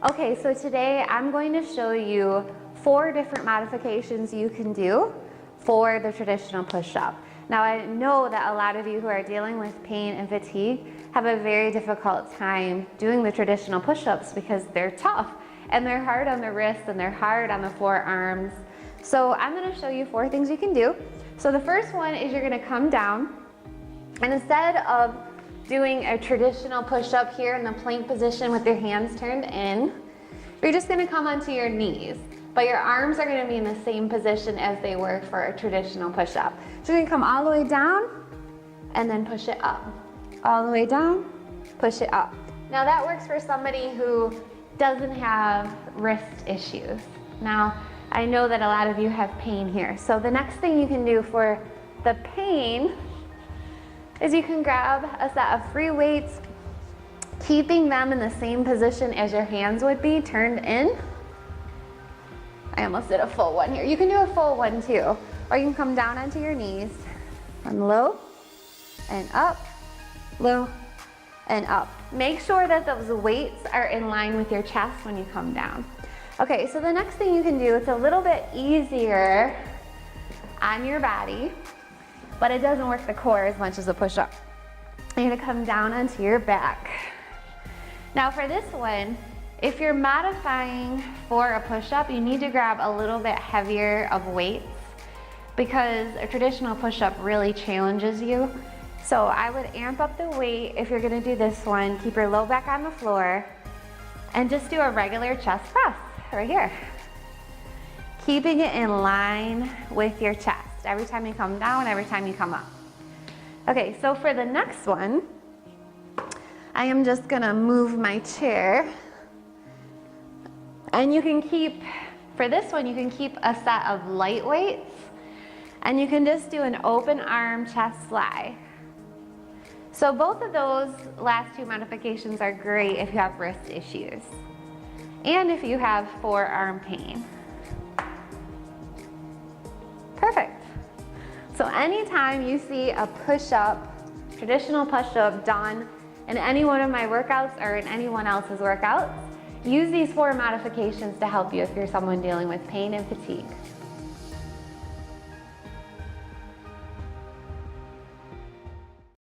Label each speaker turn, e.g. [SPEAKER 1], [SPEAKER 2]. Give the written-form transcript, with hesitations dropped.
[SPEAKER 1] Okay, so today I'm going to show you 4 different modifications you can do for the traditional push-up. Now I know that a lot of you who are dealing with pain and fatigue have a very difficult time doing the traditional push-ups because they're tough and they're hard on the wrists and they're hard on the forearms. So I'm going to show you 4 things you can do. So the first one is you're going to come down, and instead of doing a traditional push-up here in the plank position with your hands turned in, you're just going to come onto your knees. But your arms are going to be in the same position as they were for a traditional push-up. So you're going to come all the way down and then push it up. All the way down, push it up. Now that works for somebody who doesn't have wrist issues. Now I know that a lot of you have pain here. So the next thing you can do for the pain is you can grab a set of free weights, keeping them in the same position as your hands would be, turned in. I almost did a full one here. You can do a full one too. Or you can come down onto your knees and low and up, low and up. Make sure that those weights are in line with your chest when you come down. Okay, so the next thing you can do, it's a little bit easier on your body, but it doesn't work the core as much as a push-up. You're gonna come down onto your back. Now for this one, if you're modifying for a push-up, you need to grab a little bit heavier of weights because a traditional push-up really challenges you. So I would amp up the weight if you're gonna do this one, keep your low back on the floor, and just do a regular chest press right here. Keeping it in line with your chest every time you come down, every time you come up. Okay, so for the next one, I am just gonna move my chair. And you can keep, for this one, you can keep a set of light weights, and you can just do an open arm chest fly. So both of those last 2 modifications are great if you have wrist issues and if you have forearm pain. Perfect. So anytime you see a push-up, traditional push-up done in any one of my workouts or in anyone else's workouts, use these 4 modifications to help you if you're someone dealing with pain and fatigue.